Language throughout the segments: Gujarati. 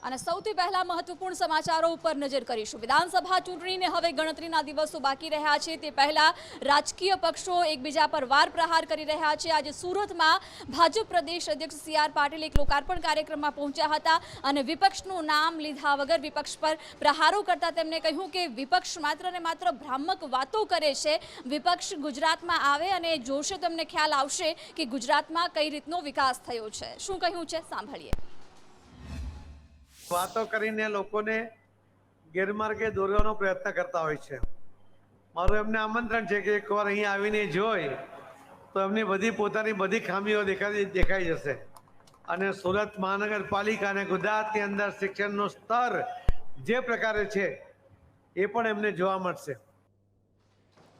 અને સૌથી પહેલા મહત્વપૂર્ણ સમાચારો ઉપર નજર કરીશું। વિધાનસભા ચૂંટણીને હવે ગણતરીના દિવસો બાકી રહ્યા છે। તે પહેલા રાજકીય પક્ષો એકબીજા પર વાર પ્રહાર કરી રહ્યા છે। આજે સુરતમાં ભાજપ પ્રદેશ અધ્યક્ષ સી.આર. પાટીલ એક લોકાર્પણ કાર્યક્રમમાં પહોંચ્યા હતા અને વિપક્ષનું નામ લીધા વગર વિપક્ષ પર પ્રહારો કરતા તેમણે કહ્યું કે વિપક્ષ માત્ર ને માત્ર ભ્રામક વાતો કરે છે। વિપક્ષ ગુજરાતમાં આવે અને જોશે તો તેમને ખ્યાલ આવશે કે ગુજરાતમાં કઈ રીતનો વિકાસ થયો છે। શું કહ્યું છે સાંભળીએ। વાતો કરીને લોકોને ગેરમાર્ગે દોરવાનો પ્રયત્ન કરતા હોય છે। મારું એમને આમંત્રણ છે કે એકવાર અહીં આવીને જોઈ તો એમની બધી પોતાની બધી ખામીઓ દેખાઈ જશે અને સુરત મહાનગરપાલિકા અને ગુજરાતની અંદર શિક્ષણનું સ્તર જે પ્રકારે છે એ પણ એમને જોવા મળશે।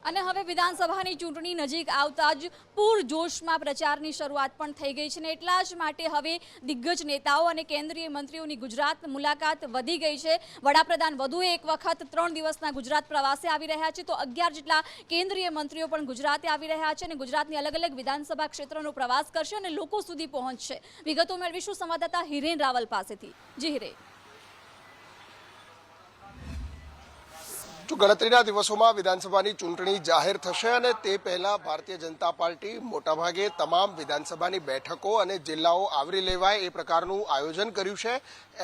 અને હવે વિધાનસભાની ચૂંટણી નજીક આવતા જ પૂરજોશમાં પ્રચારની શરૂઆત પણ થઈ ગઈ છે ને એટલા જ માટે હવે દિગ્ગજ નેતાઓ અને કેન્દ્રીય મંત્રીઓની ગુજરાત મુલાકાત વધી ગઈ છે। વડાપ્રધાન વધુ એક વખત 3 દિવસના ગુજરાત પ્રવાસે આવી રહ્યા છે તો 11 જેટલા કેન્દ્રીય મંત્રીઓ પણ ગુજરાતે આવી રહ્યા છે અને ગુજરાતની અલગ અલગ વિધાનસભા ક્ષેત્રનો પ્રવાસ કરશે અને લોકો સુધી પહોંચશે। વિગતો મેળવીશું સંવાદદાતા હિરેન રાવલ પાસેથી। જી હિરેન। ગણતરીના દિવસોમાં વિધાનસભાની ચૂંટણી જાહેર થશે અને તે પહેલા ભારતીય જનતા પાર્ટી મોટાભાગે તમામ વિધાનસભાની બેઠકો અને જિલ્લાઓ આવરી લેવાય એ પ્રકારનું આયોજન કર્યું છે।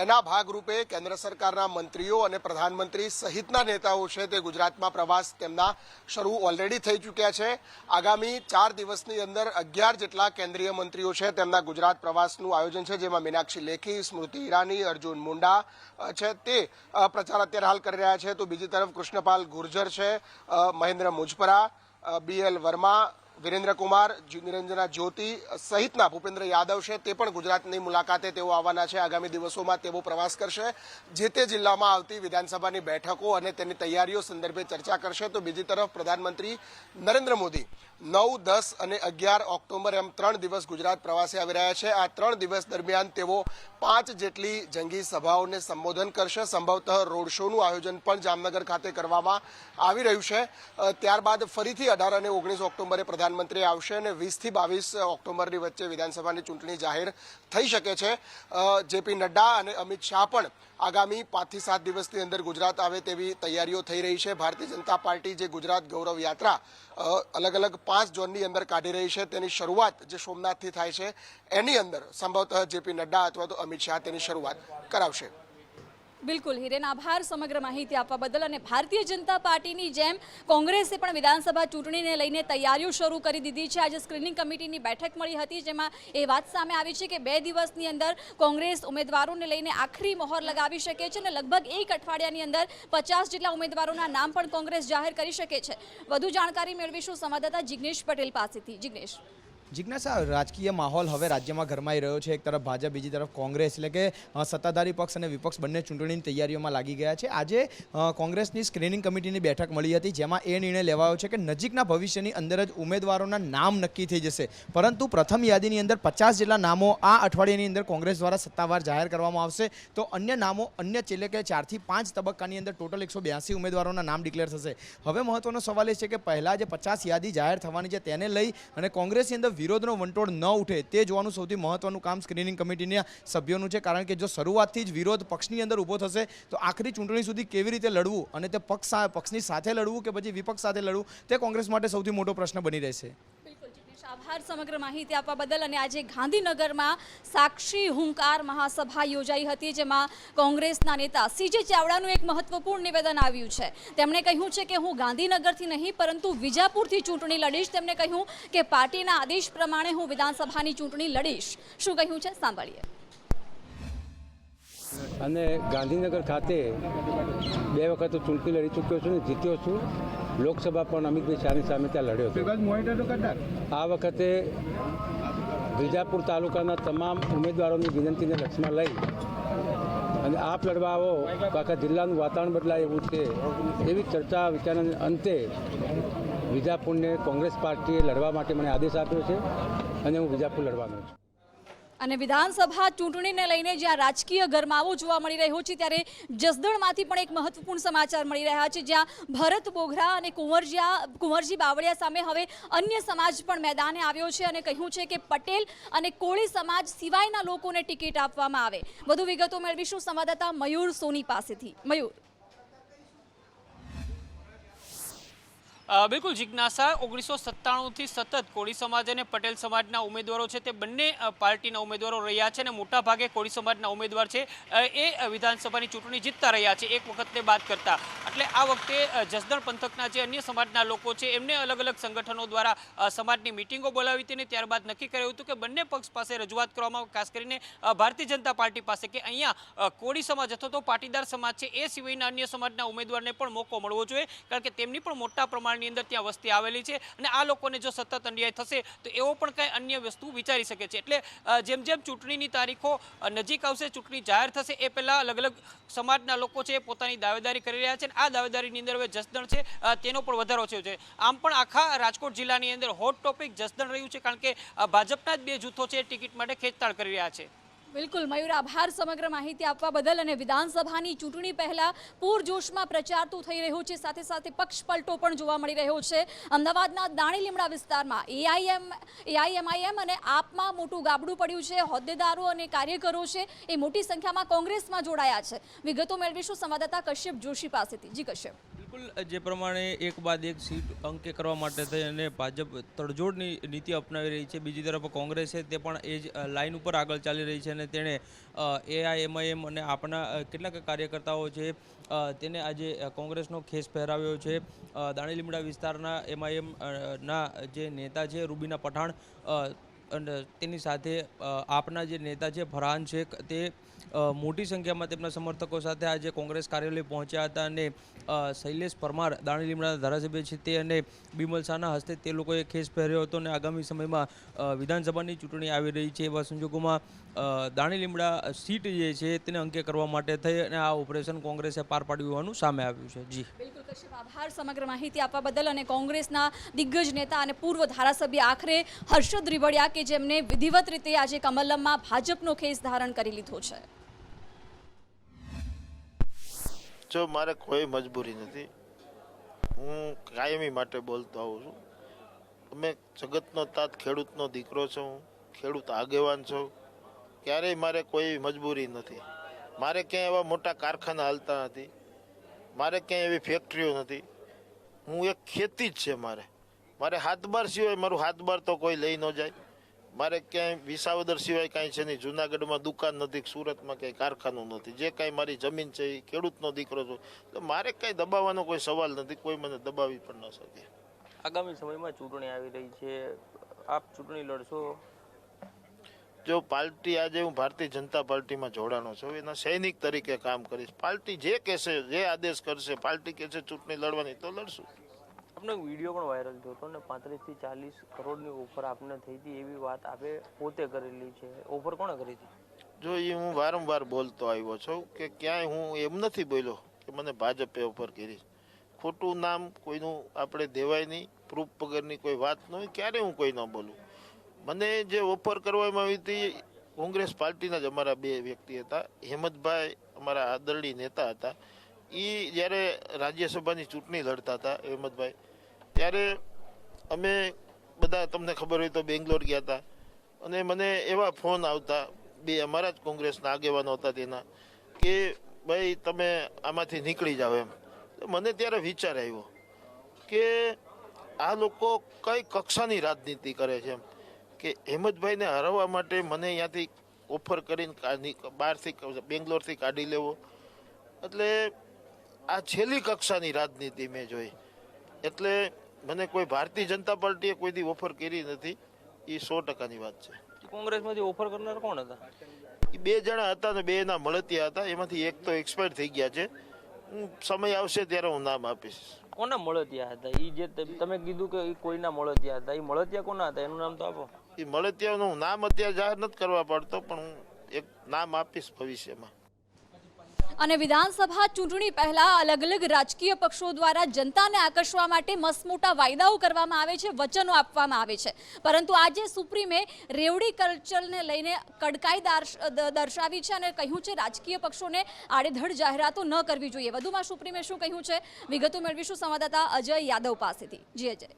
એના ભાગરૂપે કેન્દ્ર સરકારના મંત્રીઓ અને પ્રધાનમંત્રી સહિતના નેતાઓ છે તે ગુજરાતમાં પ્રવાસ તેમના શરૂ ઓલરેડી થઈ ચૂક્યા છે। આગામી 4 દિવસની અંદર 11 જેટલા કેન્દ્રીય મંત્રીઓ છે તેમના ગુજરાત પ્રવાસનું આયોજન છે, જેમાં મીનાક્ષી લેખી, સ્મૃતિ ઈરાની, અર્જુન મુંડા છે તે પ્રચાર અત્યારે હાલ કરી રહ્યા છે। તો બીજી તરફ કૃષ્ણપાલ ગુર્જર છે, મહેન્દ્ર મુજપરા, બી.એલ. વર્મા, વિરેન્દ્ર કુમાર, નિરંજના જ્યોતિ સહિતના ભૂપેન્દ્ર યાદવ છે તે પણ ગુજરાતની મુલાકાતે તેઓ આવવાના છે। આગામી દિવસોમાં તેઓ પ્રવાસ કરશે, જે તે જિલ્લામાં આવતી વિધાનસભાની બેઠકો અને તેની તૈયારીઓ સંદર્ભે ચર્ચા કરશે। તો બીજી તરફ પ્રધાનમંત્રી નરેન્દ્ર મોદી 9, 10 અને 11 ઓક્ટોબર એમ 3 દિવસ ગુજરાત પ્રવાસે આવી રહ્યા છે। આ 3 દિવસ દરમિયાન તેઓ 5 જેટલી જંગી સભાઓને સંબોધન કરશે। સંભવતઃ રોડ શોનું આયોજન પણ જામનગર ખાતે કરવામાં આવી રહ્યું છે। ત્યારબાદ ફરીથી 18 અને 19 ઓક્ટોબરે પ્રધાનમંત્રી આવશે અને 20 થી 22 ઓક્ટોબરની વચ્ચે વિધાનસભાની ચૂંટણી જાહેર થઈ શકે છે। જેપી નડ્ડા અને અમિત શાહ પણ આગામી 5 થી 7 દિવસની અંદર ગુજરાત આવે તેવી તૈયારીઓ થઈ રહી છે। ભારતીય જનતા પાર્ટી જે ગુજરાત ગૌરવ યાત્રા અલગ અલગ 5 ઝોનની અંદર કાઢી રહી છે તેની શરૂઆત જે સોમનાથથી થાય છે એની અંદર સંભવતઃ જેપી નડ્ડા અથવા તો અમિત શાહ તેની શરૂઆત કરાવશે। બિલકુલ હિરેન, આભાર સમગ્ર માહિતી આપવા બદલ। અને ભારતીય જનતા પાર્ટીની જેમ કોંગ્રેસે પણ વિધાનસભા ચૂંટણીને લઈને તૈયારીઓ શરૂ કરી દીધી છે। આજે સ્ક્રીનિંગ કમિટીની બેઠક મળી હતી, જેમાં એ વાત સામે આવી છે કે 2 દિવસની અંદર કોંગ્રેસ ઉમેદવારોને લઈને આખરી મહોર લગાવી શકે છે અને લગભગ 1 અઠવાડિયાની અંદર 50 જેટલા ઉમેદવારોના નામ પણ કોંગ્રેસ જાહેર કરી શકે છે। વધુ જાણકારી મેળવીશું સંવાદદાતા જિગ્નેશ પટેલ પાસેથી। જિગ્નેશ। જિજ્ઞાસા, રાજકીય માહોલ હવે રાજ્યમાં ગરમાઈ રહ્યો છે। એક તરફ ભાજપ, બીજી તરફ કોંગ્રેસ, એટલે કે સત્તાધારી પક્ષ અને વિપક્ષ બંને ચૂંટણીની તૈયારીઓમાં લાગી ગયા છે। આજે કોંગ્રેસની સ્ક્રીનિંગ કમિટીની બેઠક મળી હતી, જેમાં એ નિર્ણય લેવાયો છે કે નજીકના ભવિષ્યની અંદર જ ઉમેદવારોના નામ નક્કી થઈ જશે, પરંતુ પ્રથમ યાદીની અંદર 50 જેટલા નામો આ અઠવાડિયાની અંદર કોંગ્રેસ દ્વારા સત્તાવાર જાહેર કરવામાં આવશે। તો અન્ય નામો એટલે કે 4 થી 5 તબક્કાની અંદર ટોટલ 182 ઉમેદવારોના નામ ડિક્લેર થશે। હવે મહત્વનો સવાલ એ છે કે પહેલા જે 50 યાદી જાહેર થવાની છે તેને લઈ અને કોંગ્રેસની અંદર વિરોધનો વંટોળ ન ઉઠે તે જોવાનું સૌથી મહત્વનું કામ સ્ક્રીનિંગ કમિટીના સભ્યોનું છે, કારણ કે જો શરૂઆતથી જ વિરોધ પક્ષની અંદર ઊભો થશે તો આખરી ચૂંટણી સુધી કેવી રીતે લડવું અને તે પક્ષની સાથે લડવું કે પછી વિપક્ષ સાથે લડવું તે કોંગ્રેસ માટે સૌથી મોટો પ્રશ્ન બની રહેશે। આભાર સમગ્ર માહિતી આપવા બદલ। અને આજે ગાંધીનગરમાં સાક્ષી હુંકાર મહાસભા યોજાઈ હતી, જેમાં કોંગ્રેસના નેતા સીજે ચાવડાનું એક મહત્વપૂર્ણ નિવેદન આવ્યું છે। તેમણે કહ્યું છે કે હું ગાંધીનગરથી નહીં પરંતુ વિજાપુરથી ચૂંટણી લડીશ। તેમણે કહ્યું કે પાર્ટીના આદેશ પ્રમાણે હું વિધાનસભાની ચૂંટણી લડીશ। શું કહ્યું છે સાંભળીએ। અને ગાંધીનગર ખાતે 2 વખત ચૂંટણી લડી ચૂક્યો છું અને જીત્યો છું। લોકસભા પણ અમિતભાઈ શાહની સામે ત્યાં લડ્યો છું। આ વખતે વિજાપુર તાલુકાના તમામ ઉમેદવારોની વિનંતીને લક્ષમાં લઈ અને આપ લડવા આવો તો આખા જિલ્લાનું વાતાવરણ બદલાય એવું છે એવી ચર્ચા વિચારણાના અંતે વિજાપુરને કોંગ્રેસ પાર્ટીએ લડવા માટે મને આદેશ આપ્યો છે અને હું વિજાપુર લડવાનો છું। અને વિધાનસભા ચૂંટણીને લઈને જ્યાં રાજકીય ગરમાવો જોવા મળી રહ્યો છે ત્યારે જસદણમાંથી પણ એક મહત્વપૂર્ણ સમાચાર મળી રહ્યા છે જ્યાં ભરત બોઘરા અને કુંવરજી બાવળિયા સામે હવે અન્ય સમાજ પણ મેદાને આવ્યો છે અને કહ્યું છે કે પટેલ અને કોળી સમાજ સિવાયના લોકોને ટિકિટ આપવામાં આવે। વધુ વિગતો મેળવીશું સંવાદદાતા મયુર સોની પાસેથી। મયુર, બિલકુલ જિજ્ઞાસા, 1997થી સતત કોળી સમાજ અને પટેલ સમાજના ઉમેદવારો છે તે બંને પાર્ટીના ઉમેદવારો રહ્યા છે અને મોટા ભાગે કોળી સમાજના ઉમેદવાર છે એ વિધાનસભાની ચૂંટણી જીતતા રહ્યા છે એક વખતને બાદ કરતા। એટલે આ વખતે જસદણ પંથકના જે અન્ય સમાજના લોકો છે એમને અલગ અલગ સંગઠનો દ્વારા સમાજની મિટિંગો બોલાવી હતી અને ત્યારબાદ નક્કી કર્યું હતું કે બંને પક્ષ પાસે રજૂઆત કરવામાં આવે, ખાસ કરીને ભારતીય જનતા પાર્ટી પાસે, કે અહીંયા કોળી સમાજ અથવા તો પાટીદાર સમાજ છે એ સિવાયના અન્ય સમાજના ઉમેદવારને પણ મોકો મળવો જોઈએ, કારણ કે તેમની પણ મોટા પ્રમાણની અંદર ત્યાં વસ્તી આવેલી છે અને આ લોકોને જો સતત અન્યાય થશે તો એવો પણ કઈ અન્ય વસ્તુ વિચારી શકે છે। એટલે જેમ જેમ ચૂંટણીની તારીખો નજીક આવશે, ચૂંટણી જાહેર થશે એ પહેલા અલગ અલગ સમાજના લોકો છે પોતાની દાવેદારી કરી રહ્યા છે અને આ દાવેદારીની અંદર હવે જસદણ છે તેનો પણ વધારો થયો છે। આમ પણ આખા રાજકોટ જિલ્લાની અંદર હોટ ટોપિક જસદણ રહ્યું છે, કારણ કે ભાજપના જ બે જૂથો છે ટિકિટ માટે ખેંચતાણ કરી રહ્યા છે। બિલકુલ મયુર, આભાર સમગ્ર માહિતી આપવા બદલ। અને વિધાનસભાની ચૂંટણી પહેલા પૂરજોશમાં પ્રચાર તો થઈ રહ્યો છે, સાથે સાથે પક્ષ પલટો પણ જોવા મળી રહ્યો છે। અમદાવાદના દાણી લીમડા વિસ્તારમાં એઆઈએમઆઈએમ અને આપમાં મોટું ગાબડું પડ્યું છે। હોદ્દેદારો અને કાર્યકરો છે એ મોટી સંખ્યામાં કોંગ્રેસમાં જોડાયા છે। વિગતો મેળવીશું સંવાદદાતા કશ્યપ જોશી પાસેથી। જી કશ્યપ। બિલકુલ, જે પ્રમાણે એક બાદ એક સીટ અંકે કરવા માટે થઈ અને ભાજપ તડજોડની નીતિ અપનાવી રહી છે, બીજી તરફ કોંગ્રેસ છે તે પણ એ જ લાઇન ઉપર આગળ ચાલી રહી છે અને તેણે એઆઈએમઆઈએમ અને આપણા કેટલાક કાર્યકર્તાઓ છે તેને આજે કોંગ્રેસનો ખેસ પહેરાવ્યો છે। દાણી લીમડા વિસ્તારના એમઆઈએમ ના જે નેતા છે રૂબીના પઠાણ અને તેની સાથે આપના જે નેતા છે ફરહાન શેખ તે મોટી સંખ્યામાં તેમના સમર્થકો સાથે આજે કોંગ્રેસ કાર્યાલય પહોંચ્યા હતા અને શૈલેષ પરમાર દાણી લીમડાના ધારાસભ્ય છે તે અને બિમલ શાહના હસ્તે તે લોકોએ ખેસ પહેર્યો હતો અને આગામી સમયમાં વિધાનસભાની ચૂંટણી આવી રહી છે એવા સંજોગોમાં દાણી લીમડા સીટ જે છે તેને અંકે કરવા માટે થઈ અને આ ઓપરેશન કોંગ્રેસે પાર પાડ્યું હોવાનું સામે આવ્યું છે। જી બિલકુલ કશ્યપ, આભાર સમગ્ર માહિતી આપવા બદલ। અને કોંગ્રેસના દિગ્ગજ નેતા અને પૂર્વ ધારાસભ્ય આખરે હર્ષદ રીવડિયા કે જેમને વિધિવત રીતે આજે કમલમમાં ભાજપનો ખેસ ધારણ કરી લીધો છે। જો મારે કોઈ મજબૂરી નથી, હું કાયમી માટે બોલતો આવું છું। અમે જગતનો તાત ખેડૂતનો દીકરો છું, ખેડૂત આગેવાન છું, ક્યારેય મારે કોઈ મજબૂરી નથી। મારે ક્યાંય એવા મોટા કારખાના હાલતા નથી, મારે ક્યાંય એવી ફેક્ટરીઓ નથી, હું એક ખેતી જ છે। મારે હાથબાર સિવાય મારું હાથબાર તો કોઈ લઈ ન જાય। મારે ક્યાંય વિસાવદર સિવાય કાંઈ છે નહીં, જુનાગઢમાં દુકાન નથી, સુરતમાં ક્યાંય કારખાનું નથી, જે કાંઈ મારી જમીન છે એ ખેડૂતનો દીકરો છું, એટલે મારે કાંઈ દબાવવાનો કોઈ સવાલ નથી, કોઈ મને દબાવી પણ ન શકે। આગામી સમયમાં ચૂંટણી આવી રહી છે, આપ ચૂંટણી લડશો? જો પાર્ટી આજે હું ભારતીય જનતા પાર્ટીમાં જોડાણો છું, એના સૈનિક તરીકે કામ કરીશ। પાર્ટી જે કહેશે, જે આદેશ કરશે, પાર્ટી કહેશે ચૂંટણી લડવાની તો લડશું। આપનો વિડીયો પણ વાયરલ થયો હતો ને 35 થી 40 કરોડની ઓફર આપને થઈ હતી એવી વાત આપે પોતે કરેલી છે, ઓફર કોણે કરી હતી? જો એ હું વારંવાર બોલતો આવ્યો છું કે ક્યાંય હું એમ નથી બોલ્યો કે મને ભાજપે ઓફર કરી। ખોટું નામ કોઈનું આપણે દેવાય નહીં, પ્રૂફ વગરની કોઈ વાત ન હોય, ક્યારેય હું કોઈ ન બોલું। મને જે ઓફર કરવામાં આવી હતી કોંગ્રેસ પાર્ટીના જ અમારા બે વ્યક્તિ હતા, હેમંતભાઈ અમારા આદરણીય નેતા હતા, એ જ્યારે રાજ્યસભાની ચૂંટણી લડતા હતા હેમંતભાઈ, ત્યારે અમે બધા તમને ખબર હોય તો બેંગ્લોર ગયા હતા અને મને એવા ફોન આવતા, બે અમારા જ કોંગ્રેસના આગેવાનો હતા તેના, કે ભાઈ તમે આમાંથી નીકળી જાઓ એમ। મને ત્યારે વિચાર આવ્યો કે આ લોકો કઈ કક્ષાની રાજનીતિ કરે છે એમ, કે હેમંતભાઈને હરાવવા માટે મને અહીંયાથી ઓફર કરીને બહારથી બેંગ્લોરથી કાઢી લેવો, એટલે આ છેલ્લી કક્ષાની રાજનીતિ મેં જોઈ। એટલે મને કોઈ ભારતીય જનતા પાર્ટીએ કોઈ દી ઓફર કરી નથી, એ 100%ની વાત છે। કોંગ્રેસમાંથી ઓફર કરનાર કોણ હતા? એ બે જણા હતા ને બેના મળતિયા હતા, એમાંથી એક તો એક્સપાયર થઈ ગયા છે। હું સમય આવશે ત્યારે હું નામ આપીશ। કોના મળતિયા હતા? એ જે તમે કીધું કે એ કોઈના મળતિયા હતા, એ મળતિયા કોના હતા એનું નામ તો આપો। એ મળતિયાનું નામ અત્યારે જાહેર નથી કરવા પડતો, પણ હું એક નામ આપીશ ભવિષ્યમાં। અને વિધાનસભા ચૂંટણી પહેલા અલગ અલગ રાજકીય પક્ષો દ્વારા જનતાને આકર્ષવા માટે મસમોટા વાયદાઓ કરવામાં આવે છે, વચનો આપવામાં આવે છે, પરંતુ આજે સુપ્રીમે રેવડી કલ્ચરને લઈને કડકાઈ દર્શાવી છે અને કહ્યું છે રાજકીય પક્ષોને આડેધડ જાહેરાતો ન કરવી જોઈએ. વધુમાં સુપ્રીમે શું કહ્યું છે, વિગતો મેળવીશું સંવાદદાતા અજય યાદવ પાસેથી. જી અજય.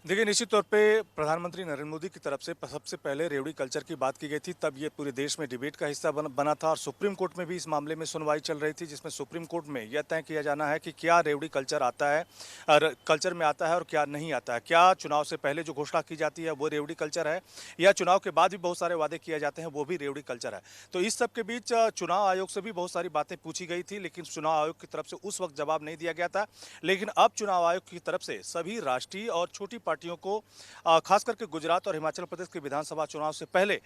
देखिए, निश्चित तौर पे प्रधानमंत्री नरेंद्र मोदी की तरफ से सबसे पहले रेवड़ी कल्चर की बात की गई थी, तब ये पूरे देश में डिबेट का हिस्सा बना था और सुप्रीम कोर्ट में भी इस मामले में सुनवाई चल रही थी, जिसमें सुप्रीम कोर्ट में यह तय किया जाना है कि क्या रेवड़ी कल्चर आता है और कल्चर में आता है और क्या नहीं आता है। क्या चुनाव से पहले जो घोषणा की जाती है वो रेवड़ी कल्चर है या चुनाव के बाद भी बहुत सारे वादे किए जाते हैं वो भी रेवड़ी कल्चर है। तो इस सब के बीच चुनाव आयोग से भी बहुत सारी बातें पूछी गई थी, लेकिन चुनाव आयोग की तरफ से उस वक्त जवाब नहीं दिया गया था। लेकिन अब चुनाव आयोग की तरफ से सभी राष्ट्रीय और छोटी पार्टियों को खास करके गुजरात और हिमाचल प्रदेश के विधानसभा चुनाव से पहले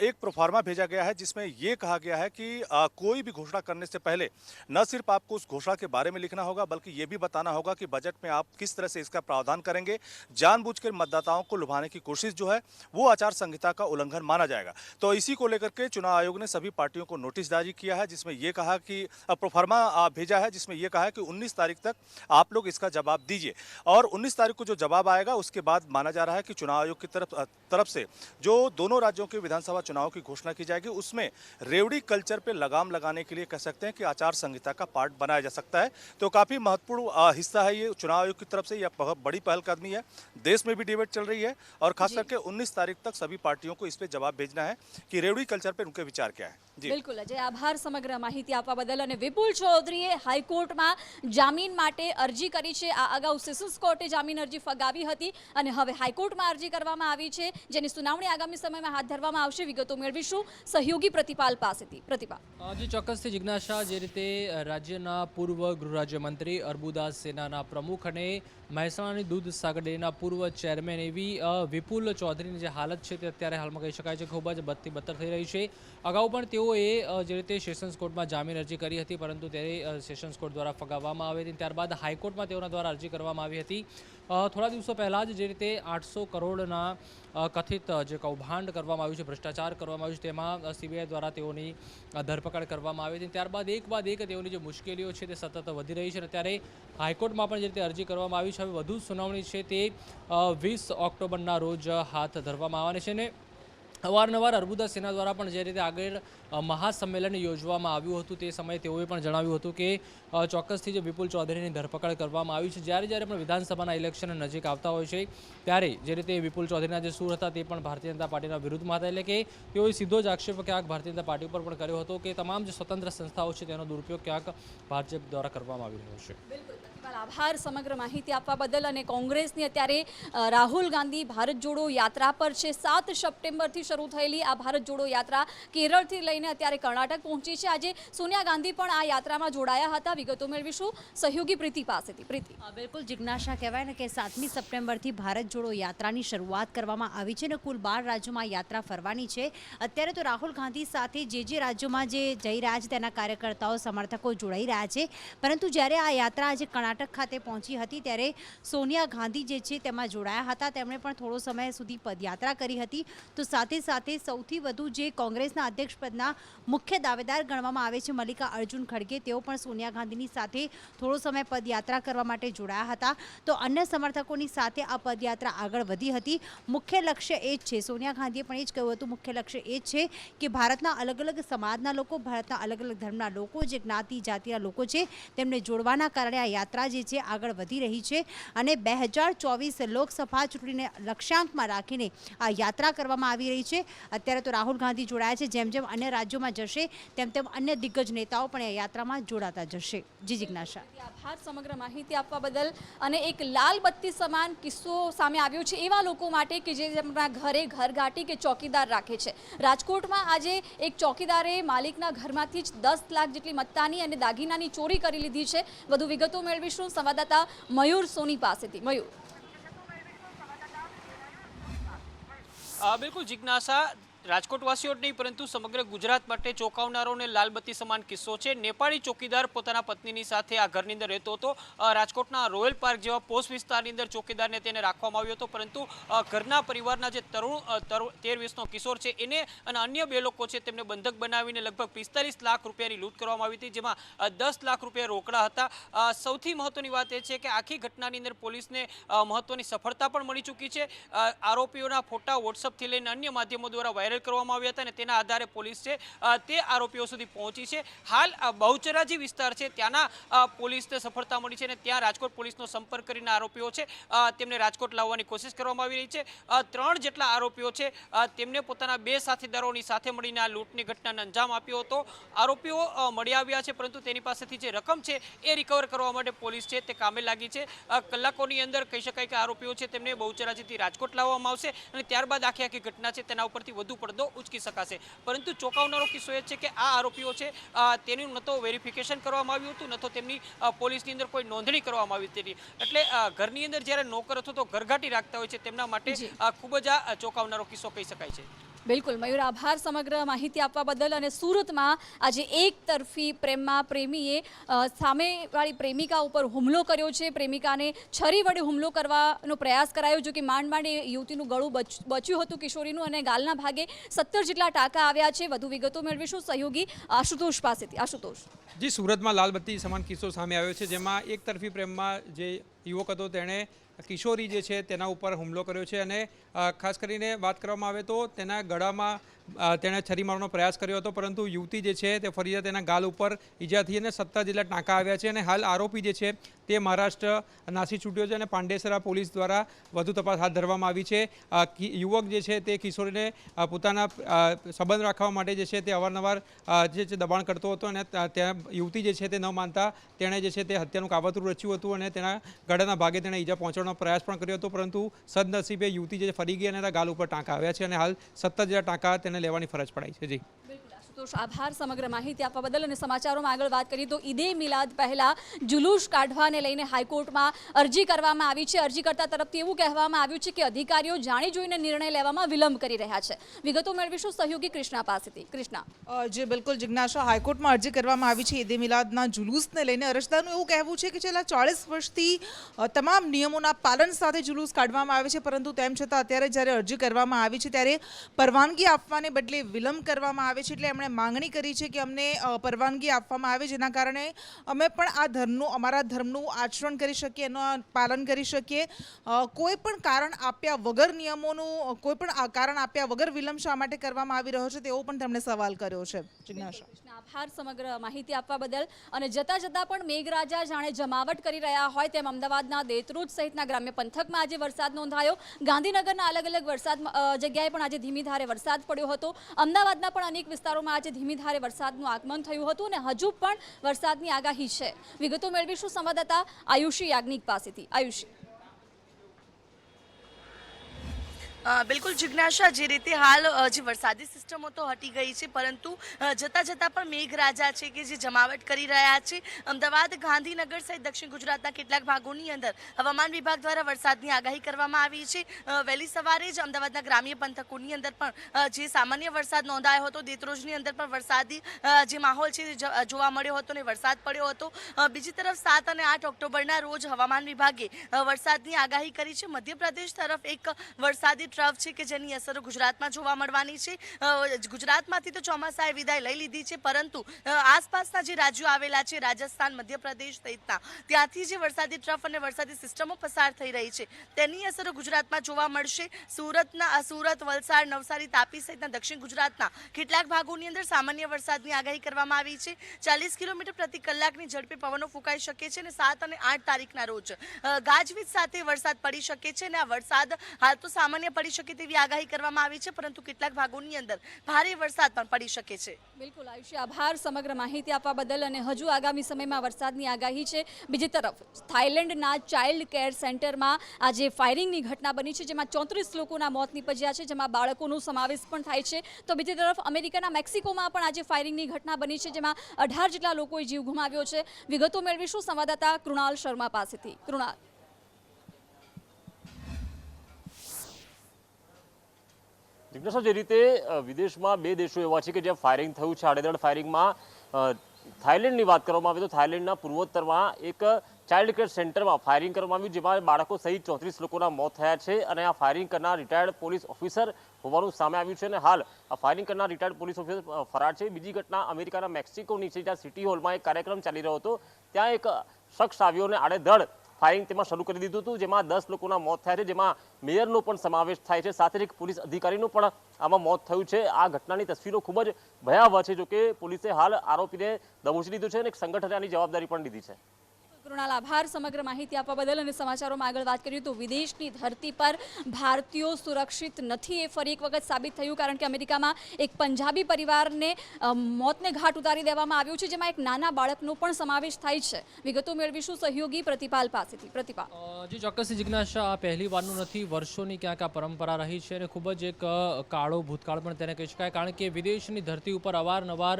एक प्रोफार्मा भेजा गया है, जिसमें ये कहा गया है कि कोई भी घोषणा करने से पहले न सिर्फ आपको उस घोषणा के बारे में लिखना होगा, बल्कि ये भी बताना होगा कि बजट में आप किस तरह से इसका प्रावधान करेंगे। जानबूझकर मतदाताओं को लुभाने की कोशिश जो है वो आचार संहिता का उल्लंघन माना जाएगा। तो इसी को लेकर के चुनाव आयोग ने सभी पार्टियों को नोटिस जारी किया है, जिसमें यह कहा कि प्रोफार्मा भेजा है, जिसमें यह कहा है कि 19 तारीख तक आप लोग इसका जवाब दीजिए और 19 तारीख को जो जवाब आएगा उसके बाद माना जा रहा है कि चुनाव आयोग की तरफ से जो दोनों राज्यों के विधानसभा चुनाव की घोषणा की जाएगी, उसमें रेवड़ी कल्चर पे लगाम लगाने के लिए कह सकते हैं कि आचार संहिता का पार्ट बनाया जा सकता है। तो काफी महत्वपूर्ण हिस्सा है ये चुनाव आयोग की तरफ से, यह बहुत बड़ी पहलकदमी है। देश में भी डिबेट चल रही है और खास करके 19 तारीख तक सभी पार्टियों को इस पे जवाब भेजना है कि रेवड़ी कल्चर पे उनके विचार क्या है। બિલકુલ અજય, આભાર સમગ્ર માહિતી આપવા બદલ. અને વિપુલ ચૌધરીએ હાઈકોર્ટમાં જામીન માટે અરજી કરી છે. આ અગાઉ સેશન્સ કોર્ટે જામીન અરજી ફગાવી હતી અને હવે હાઈકોર્ટમાં અરજી કરવામાં આવી છે, જેની સુનાવણી આગામી સમયમાં હાથ ધરવામાં આવશે. વિગતો મેળવીશું સહયોગી પ્રતિપાલ પાસેથી. પ્રતિપાલ. જે ચોક્કસથી જિજ્ઞાસા, જે રીતે રાજ્યના પૂર્વ ગૃહ રાજ્યમંત્રી અર્બુદાસ સેનાના પ્રમુખ અને મહેસાણાની દૂધ સાગર ડેરીના પૂર્વ ચેરમેન એવી વિપુલ ચૌધરીની જે હાલત છે તે અત્યારે હાલમાં કહી શકાય છે ખૂબ જ બદથી બદતર થઈ રહી છે. અગાઉ પણ તેઓએ જે રીતે સેશન્સ કોર્ટમાં જામીન અરજી કરી હતી, પરંતુ ત્યારે સેશન્સ કોર્ટ દ્વારા ફગાવવામાં આવી હતી. ત્યારબાદ હાઈકોર્ટમાં તેઓના દ્વારા અરજી કરવામાં આવી હતી. થોડા દિવસો પહેલાં જ જે રીતે 800 કરોડના કથિત જે કૌભાંડ કરવામાં આવ્યું છે, ભ્રષ્ટાચાર કરવામાં આવ્યું છે, તેમાં સીબીઆઈ દ્વારા તેઓની ધરપકડ કરવામાં આવી હતી. ત્યારબાદ એક બાદ એક તેઓની જે મુશ્કેલીઓ છે તે સતત વધી રહી છે અને ત્યારે હાઈકોર્ટમાં પણ જે રીતે અરજી કરવામાં આવી છે, હવે વધુ સુનાવણી છે તે 20 ઓક્ટોબરના રોજ હાથ ધરવામાં આવવાની છે. અને અવારનવાર અર્બુદાસ સેના દ્વારા પણ જે રીતે આગળ મહાસંમેલન યોજવામાં આવ્યું હતું તે સમયે તેઓએ પણ જણાવ્યું હતું કે ચોક્કસથી જે વિપુલ ચૌધરીની ધરપકડ કરવામાં આવી છે. જ્યારે પણ વિધાનસભાના ઇલેક્શન નજીક આવતા હોય છે ત્યારે જે રીતે વિપુલ ચૌધરીના જે સૂર હતા તે પણ ભારતીય જનતા પાર્ટીના વિરુદ્ધમાં હતા, એટલે કે તેઓએ સીધો જ આક્ષેપ ક્યાંક ભારતીય જનતા પાર્ટી ઉપર પણ કર્યો હતો કે તમામ જે સ્વતંત્ર સંસ્થાઓ છે તેનો દુરુપયોગ ક્યાંક ભાજપ દ્વારા કરવામાં આવી રહ્યો છે. આભાર સમગ્ર માહિતી આપવા બદલ. અને કોંગ્રેસની અત્યારે રાહુલ ગાંધી ભારત જોડો યાત્રા પર છે. 7 સપ્ટેમ્બરથી શરૂ થયેલી આ ભારત જોડો યાત્રા કેરળથી લઈને અત્યારે કર્ણાટક પહોંચી છે. આજે સોનિયા ગાંધી પણ આ યાત્રામાં જોડાયા હતા. વિગતો મેળવીશું સહયોગી પ્રીતિ પાસેથી. પ્રીતિ. બિલકુલ જિજ્ઞાસા, કહેવાય ને કે 7મી સપ્ટેમ્બરથી ભારત જોડો યાત્રાની શરૂઆત કરવામાં આવી છે અને કુલ 12 રાજ્યોમાં યાત્રા ફરવાની છે. અત્યારે તો રાહુલ ગાંધી સાથે જે રાજ્યોમાં જે જઈ રહ્યા છે તેના કાર્યકર્તાઓ સમર્થકો જોડાઈ રહ્યા છે, પરંતુ જ્યારે આ યાત્રા આજે કર્ણાટક ખાતે પહોંચી હતી ત્યારે સોનિયા ગાંધી જે છે તેમાં જોડાયા હતા. તેમણે પણ થોડો સમય સુધી પદયાત્રા કરી હતી. તો સાથે સાથે સૌથી વધુ જે કોંગ્રેસના અધ્યક્ષપદના મુખ્ય દાવેદાર ગણવામાં આવે છે મલ્લિકા અર્જુન ખડગે, તેઓ પણ સોનિયા ગાંધીની સાથે થોડો સમય પદયાત્રા કરવા માટે જોડાયા હતા. તો અન્ય સમર્થકોની સાથે આ પદયાત્રા આગળ વધી હતી. મુખ્ય લક્ષ્ય એ જ છે, સોનિયા ગાંધીએ પણ એ જ કહ્યું હતું, મુખ્ય લક્ષ્ય એ જ છે કે ભારતના અલગ અલગ સમાજના લોકો, ભારતના અલગ અલગ ધર્મના લોકો, જે જ્ઞાતિ જાતિના લોકો છે તેમને જોડવાના કારણે આ યાત્રા જે છે આગળ વધી રહી છે. અને 2024 લોકસભા ચૂંટણીને લક્ષ્યાંકમાં રાખીને આ યાત્રા કરવામાં આવી રહી છે. અત્યારે તો રાહુલ ગાંધી જોડાયા છે. જેમ જેમ અન્ય રાજ્યોમાં જશે તેમ તેમ અન્ય દિગ્ગજ નેતાઓ પણ આ યાત્રામાં જોડાતા જશે. જી જિજ્ઞાસા. આભાર સમગ્ર માહિતી આપવા બદલ. અને એક લાલ બત્તી સમાન કિસ્સો સામે આવ્યો છે એવા લોકો માટે કે જે તેમના ઘરે ઘરઘાટી કે ચોકીદાર રાખે છે. રાજકોટમાં આજે એક ચોકીદારે માલિકના ઘરમાંથી જ 10 લાખ જેટલી મત્તાની અને દાગીનાની ચોરી કરી લીધી છે. વધુ વિગતો મેળવીશું સંવાદદાતા મયુર સોની પાસેથી. મયુર. બિલકુલ જિજ્ઞાસા, રાજકોટવાસીઓ જ નહીં પરંતુ સમગ્ર ગુજરાત માટે ચોંકાવનારો અને લાલબત્તી સમાન કિસ્સો છે. નેપાળી ચોકીદાર પોતાના પત્નીની સાથે આ ઘરની અંદર રહેતો હતો. રાજકોટના રોયલ પાર્ક જેવા પોસ્ટ વિસ્તારની અંદર ચોકીદારને તેને રાખવામાં આવ્યો હતો, પરંતુ ઘરના પરિવારના જે 13-20નો કિશોર છે એને અને અન્ય 2 લોકો છે તેમને બંધક બનાવીને લગભગ 45 લાખ રૂપિયાની લૂંટ કરવામાં આવી હતી, જેમાં 10 લાખ રૂપિયા રોકડા હતા. સૌથી મહત્વની વાત એ છે કે આખી ઘટનાની અંદર પોલીસને મહત્વની સફળતા પણ મળી ચૂકી છે. આરોપીઓના ફોટા વોટ્સઅપથી લઈને અન્ય માધ્યમો દ્વારા વાયરલ કરવામાં આવ્યા હતા અને તેના આધારે પોલીસ છે તે આરોપીઓ સુધી પહોંચી છે. હાલ બહુચરાજી વિસ્તાર છે ત્યાંના પોલીસને સફળતા મળી છે અને ત્યાં રાજકોટ પોલીસનો સંપર્ક કરીને આરોપીઓ છે તેમને રાજકોટ લાવવાની કોશિશ કરવામાં આવી રહી છે. 3 જેટલા આરોપીઓ છે તેમને પોતાના 2 સાથીદારોની સાથે મળીને આ લૂંટની ઘટનાને અંજામ આપ્યો હતો. આરોપીઓ મળી આવ્યા છે, પરંતુ તેની પાસેથી જે રકમ છે એ રિકવર કરવા માટે પોલીસ છે તે કામે લાગી છે. કલાકોની અંદર કહી શકાય કે આરોપીઓ છે તેમને બહુચરાજીથી રાજકોટ લાવવામાં આવશે અને ત્યારબાદ આખી ઘટના છે તેના ઉપરથી વધુ પડદો ઉચકી શકાશે. પરંતુ ચોંકાવનારો કિસ્સો એ છે કે આ આરોપીઓ છે તેનું ન તો વેરિફિકેશન કરવામાં આવ્યું હતું, ન તો તેમની પોલીસની અંદર કોઈ નોંધણી કરવામાં આવી હતી. એટલે ઘરની અંદર જ્યારે નોકર અથવા તો ઘરઘાટી રાખતા હોય છે તેમના માટે ખૂબ જ આ ચોંકાવનારો કિસ્સો કહી શકાય છે. બિલકુલ મયુર, આભાર સમગ્ર માહિતી આપવા બદલ. અને સુરતમાં આજે એક તરફી પ્રેમમાં પ્રેમીએ સામેવાળી પ્રેમિકા ઉપર હુમલો કર્યો છે. પ્રેમિકાને છરી વડે હુમલો કરવાનો પ્રયાસ કરાયો, જો કે માંડ માંડ યુવતીનું ગળું બચ્યું હતું કિશોરીનું અને ગાલના ભાગે 17 જેટલા ટાંકા આવ્યા છે. વધુ વિગતો મેળવીશું સહયોગી આશુતોષ પાસેથી. આશુતોષ જી, સુરતમાં લાલબત્તી સમાન કિસ્સો સામે આવ્યો છે, જેમાં એક તરફી પ્રેમમાં જે યુવક હતો તેણે કિશોરી જે છે તેના ઉપર હુમલો કર્યો છે અને ખાસ કરીને વાત કરવામાં આવે તો તેના ગળામાં તેણે છરી મારવાનો પ્રયાસ કર્યો હતો, પરંતુ યુવતી જે છે તે ફરીથી તેના ગાલ ઉપર ઈજા થઈ અને 17 જેટલા ટાંકા આવ્યા છે. અને હાલ આરોપી જે છે તે મહારાષ્ટ્ર નાસી છૂટ્યો છે અને પાંડેસરા પોલીસ દ્વારા વધુ તપાસ હાથ ધરવામાં આવી છે. યુવક જે છે તે કિશોરીને પોતાના સંબંધ રાખવા માટે જે છે તે અવારનવાર જે છે દબાણ કરતો હતો અને ત્યાં યુવતી જે છે તે ન માનતા તેણે જે છે તે હત્યાનું કાવતરું રચ્યું હતું અને તેના ગળાના ભાગે તેણે ઈજા પહોંચાડવાનો પ્રયાસ પણ કર્યો હતો, પરંતુ સદનસીબે યુવતી જે ફરી ગઈ અને તેના ગાલ ઉપર ટાંકા આવ્યા છે અને હાલ 17 જેટલા ટાંકા તેને લેવાની ફરજ પડાઈ છે. જી આશુતોષ, આભાર સમગ્ર માહિતી આપવા બદલ. અને સમાચારોમાં આગળ વાત કરીએ તો ઈદે મિલાદ પહેલા જુલુસ કાઢવાને લઈને હાઈકોર્ટમાં અરજી કરવામાં આવી છે. અરજીકર્તા તરફથી એવું કહેવામાં આવ્યું છે કે અધિકારીઓ જાણી જોઈને નિર્ણય લેવામાં વિલંબ કરી રહ્યા છે. વિગતો મેળવીશું સહયોગી કૃષ્ણા પાસેથી. કૃષ્ણા. જે બિલકુલ જિજ્ઞાસા, હાઈકોર્ટમાં અરજી કરવામાં આવી છે ઈદે મિલાદના જુલુસને લઈને. અરજદારનું એવું કહેવું છે કે છેલ્લા 40 વર્ષથી તમામ નિયમોના પાલન સાથે જુલુસ કાઢવામાં આવે છે, પરંતુ તેમ છતાં અત્યારે જ્યારે અરજી કરવામાં આવી છે ત્યારે પરવાનગી આપવાને બદલે વિલંબ કરવામાં આવે છે. એટલે એમણે માંગણી કરી છે કે અમને પરવાનગી આપવામાં આવે, જેના કારણે અમે પણ અમારા ધર્મનું આચરણ કરી શકીએ, એનું પાલન કરી શકીએ. કોઈ પણ કારણ આપ્યા વગર નિયમોનું કોઈ પણ કારણ આપ્યા વગર વિલંબ શા માટે કરવામાં આવી રહ્યો છે તેવો પણ તેમણે સવાલ કર્યો છે. જિજ્ઞાસા, આભાર સમગ્ર માહિતી આપવા બદલ. અને જતા જતા પણ મેઘરાજા જાણે જમાવટ કરી રહ્યા હોય તેમ અમદાવાદના દેત્રોજ સહિતના ગ્રામ્ય પંથકમાં આજે વરસાદ નોંધાયો. ગાંધીનગરના અલગ અલગ જગ્યાએ પણ આજે ધીમી ધારે વરસાદ પડ્યો હતો. અમદાવાદના પણ અનેક વિસ્તારોમાં આજે ધીમી ધારે વરસાદનું આગમન થયું હતું અને હજુ પણ વરસાદની આગાહી છે. વિગતો મેળવીશું સંવાદદાતા આયુષી યાજ્ઞિક પાસેથી. આયુષી. બિલકુલ જિજ્ઞાસા, જે રીતે હાલ જે વરસાદી સિસ્ટમો તો હટી ગઈ છે, પરંતુ જતાં જતાં પણ મેઘરાજા છે કે જે જમાવટ કરી રહ્યા છે. અમદાવાદ, ગાંધીનગર સહિત દક્ષિણ ગુજરાતના કેટલાક ભાગોની અંદર હવામાન વિભાગ દ્વારા વરસાદની આગાહી કરવામાં આવી છે. વહેલી સવારે જ અમદાવાદના ગ્રામ્ય પંથકોની અંદર પણ જે સામાન્ય વરસાદ નોંધાયો હતો, દેત્રોજની અંદર પણ વરસાદી જે માહોલ છે જોવા મળ્યો હતો અને વરસાદ પડ્યો હતો. બીજી તરફ 7 અને 8 ઓક્ટોબરના રોજ હવામાન વિભાગે વરસાદની આગાહી કરી છે. મધ્યપ્રદેશ તરફ એક વરસાદી ટ્રફ છે કે જેની અસરો ગુજરાતમાં જોવા મળવાની છે. ગુજરાતમાંથી તો ચોમાસાએ વિદાય લઈ લીધી છે, પરંતુ આસપાસના જે રાજ્યો આવેલા છે, રાજસ્થાન, મધ્યપ્રદેશ સહિતના, ત્યાંથી જે વરસાદી ટ્રફ અને વરસાદી સિસ્ટમો પસાર થઈ રહી છે તેની અસરો ગુજરાતમાં જોવા મળશે. સુરત, વલસાડ, નવસારી, તાપી સહિતના દક્ષિણ ગુજરાતના કેટલાક ભાગોની અંદર સામાન્ય વરસાદની આગાહી કરવામાં આવી છે. 40 કિલોમીટર પ્રતિ કલાકની ઝડપે પવનો ફૂંકાઈ શકે છે અને 7 અને 8 તારીખના રોજ ગાજવીજ સાથે વરસાદ પડી શકે છે. અને આ વરસાદ હાલ તો સામાન્ય પડી શકે તેવી આગાહી કરવામાં આવી છે, પરંતુ કેટલાક ભાગોની અંદર ભારે વરસાદ પણ પડી શકે છે. બિલકુલ આયુષી, આભાર સમગ્ર માહિતી આપવા બદલ. અને હજુ આગામી સમયમાં વરસાદની આગાહી છે. બીજી તરફ થાઈલેન્ડના ચાઇલ્ડ કેર સેન્ટરમાં આજે ફાયરિંગની ઘટના બની છે, જેમાં 34 લોકોના મોત નીપજ્યા છે, જેમાં બાળકોનો સમાવેશ પણ થાય છે. તો બીજી તરફ અમેરિકાના મેક્સિકોમાં પણ આજે ફાયરિંગની ઘટના બની છે, જેમાં 18 જેટલા લોકોએ જીવ ગુમાવ્યો છે. વિગતો મેળવીશું સંવાદદાતા કૃણાલ શર્મા પાસેથી. કૃણાલ. જિજ્ઞાસા, જે રીતે વિદેશમાં 2 દેશો એવા છે કે જ્યાં ફાયરિંગ થયું છે, આડેધડ ફાયરિંગમાં થાઇલેન્ડની વાત કરવામાં આવે તો થાઇલેન્ડના પૂર્વોત્તરમાં એક ચાઇલ્ડ કેર સેન્ટરમાં ફાયરિંગ કરવામાં આવ્યું, જેમાં બાળકો સહિત 34 લોકોના મોત થયા છે અને આ ફાયરિંગ કરનાર રિટાયર્ડ પોલીસ ઓફિસર હોવાનું સામે આવ્યું છે અને હાલ આ ફાયરિંગ કરનાર રિટાયર્ડ પોલીસ ઓફિસર ફરાર છે. બીજી ઘટના અમેરિકાના મેક્સિકોની છે, જ્યાં સિટી હોલમાં એક કાર્યક્રમ ચાલી રહ્યો હતો, ત્યાં એક શખ્સ આવ્યો અને આડેધડ ફાયરિંગ તેમાં શરૂ કરી દીધું હતું, જેમાં 10 લોકોના મોત થયા છે, જેમાં મેયરનો પણ સમાવેશ થાય છે, સાથે એક પોલીસ અધિકારીનું પણ આમાં મોત થયું છે. આ ઘટનાની તસવીરો ખૂબ જ ભયાવહ છે. જોકે પોલીસે હાલ આરોપીને દબોચી લીધો છે અને એક સંગઠને આની જવાબદારી પણ લીધી છે. કૃણાલ, આભાર સમગ્ર માહિતી આપવા બદલ. અને સમાચારોમાં આગળ વાત કરીએ તો વિદેશની ધરતી પર ભારતીયો સુરક્ષિત નથી, એ ફરી એક વખત સાબિત થયું, કારણ કે અમેરિકામાં એક પંજાબી પરિવારને મોતને ઘાટ ઉતારી દેવામાં આવ્યું છે, જેમાં એક નાના બાળકનો પણ સમાવેશ થાય છે. વિગતો મેળવીશું સહયોગી પ્રતિપાલ પાસેથી. પ્રતિપાલ, જી ચોક્કસ જિજ્ઞાસા, આ પહેલી વારનું નથી, વર્ષોની ક્યાંક આ પરંપરા રહી છે અને ખૂબ જ એક કાળો ભૂતકાળ પણ તેને કહી શકાય, કારણ કે વિદેશની ધરતી ઉપર અવારનવાર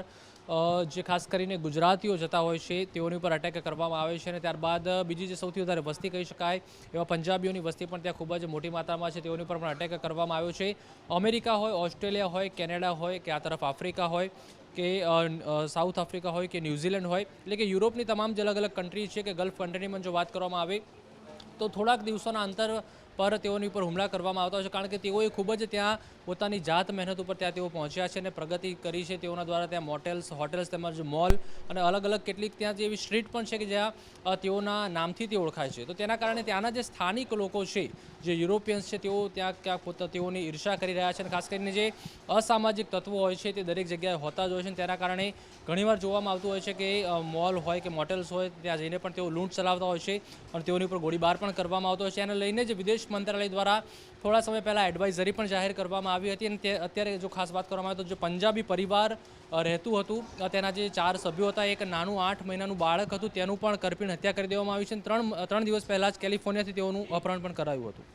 જે ખાસ કરીને ગુજરાતીઓ જતા હોય છે તેઓની ઉપર અટેક કરવામાં આવે છે અને ત્યારબાદ બીજી જે સૌથી વધારે વસ્તી કહી શકાય એવા પંજાબીઓની વસ્તી પણ ત્યાં ખૂબ જ મોટી માત્રામાં છે, તેઓની ઉપર પણ અટેક કરવામાં આવ્યો છે. અમેરિકા હોય, ઓસ્ટ્રેલિયા હોય, કેનેડા હોય કે આ તરફ આફ્રિકા હોય કે સાઉથ આફ્રિકા હોય કે ન્યૂઝીલેન્ડ હોય, એટલે કે યુરોપની તમામ જે અલગ અલગ કન્ટ્રી છે કે ગલ્ફ કન્ટ્રીની પણ જો વાત કરવામાં આવે તો થોડાક દિવસોના અંતર પર તેઓની ઉપર હુમલા કરવામાં આવતા હોય છે, કારણ કે તેઓએ ખૂબ જ ત્યાં પોતાની જાત મહેનત ઉપર ત્યાં તેઓ પહોંચ્યા છે અને પ્રગતિ કરી છે. તેઓના દ્વારા ત્યાં મોટેલ્સ, હોટેલ્સ તેમજ મોલ અને અલગ અલગ કેટલીક ત્યાં જેવી સ્ટ્રીટ પણ છે કે જ્યાં તેઓના નામથી તે ઓળખાય છે. તો તેના કારણે ત્યાંના જે સ્થાનિક લોકો છે, જે યુરોપિયન્સ છે, તેઓ ત્યાં ક્યાંક તેઓની ઈર્ષા કરી રહ્યા છે અને ખાસ કરીને જે અસામાજિક તત્વો હોય છે તે દરેક જગ્યાએ હોતા જ હોય છે. તેના કારણે ઘણીવાર જોવામાં આવતું હોય છે કે મોલ હોય કે મોટેલ્સ હોય ત્યાં જઈને પણ તેઓ લૂંટ ચલાવતા હોય છે અને તેઓની ઉપર ગોળીબાર પણ કરવામાં આવતો હોય છે. એને લઈને જ વિદેશ મંત્રાલય દ્વારા થોડા સમય પહેલાં એડવાઇઝરી પણ જાહેર કરવામાં આવી હતી અને અત્યારે જો ખાસ વાત કરવામાં આવે તો જે પંજાબી પરિવાર રહેતું હતું તેના જે 4 સભ્યો હતા, એક નાનું 8 મહિનાનું બાળક હતું, તેનું પણ કરપીણ હત્યા કરી દેવામાં આવી છે અને 3 દિવસ પહેલાં જ કેલિફોર્નિયાથી તેઓનું અપહરણ પણ કરાયું હતું.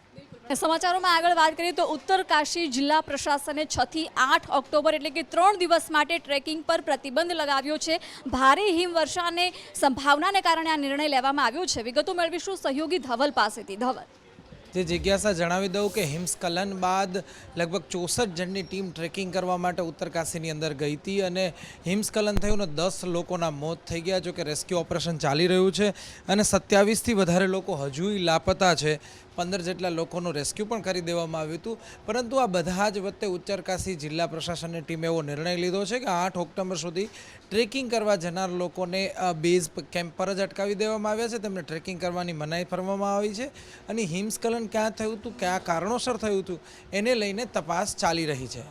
સમાચારોમાં આગળ વાત કરીએ તો ઉત્તરકાશી જિલ્લા પ્રશાસને 6 થી 8 ઓક્ટોબર એટલે કે 3 દિવસ માટે ટ્રેકિંગ પર પ્રતિબંધ લગાવ્યો છે. ભારે હિમવર્ષાની સંભાવનાને કારણે આ નિર્ણય લેવામાં આવ્યો છે. વિગતો મેળવીશું સહયોગી ધવલ પાસેથી. ધવલ, જે જિજ્ઞાસા જણાવી દઉં કે હિમસ્ખલન બાદ લગભગ 64 જણની ટીમ ટ્રેકિંગ કરવા માટે ઉત્તરકાશીની અંદર ગઈ હતી અને હિમસ્ખલન થયું ને 10 લોકોના મોત થઈ ગયા. જો કે રેસ્ક્યુ ઓપરેશન ચાલી રહ્યું છે અને 27થી વધારે લોકો હજુય લાપતા છે. 15 જેટલા લોકોનું રેસ્ક્યુ પણ કરી દેવામાં આવ્યું હતું. પરંતુ આ બધા જ વચ્ચે ઉત્તરકાશી જિલ્લા પ્રશાસનની ટીમે એવો નિર્ણય લીધો છે કે 8 ઓક્ટોબર સુધી ટ્રેકિંગ કરવા જનાર લોકોને બેઝ કેમ્પ પર જ અટકાવી દેવામાં આવ્યા છે. તેમને ટ્રેકિંગ કરવાની મનાઈ ફરવામાં આવી છે અને હિમસ્ખલન ક્યાં થયું હતું, કયા કારણોસર થયું હતું, એને લઈને તપાસ ચાલી રહી છે.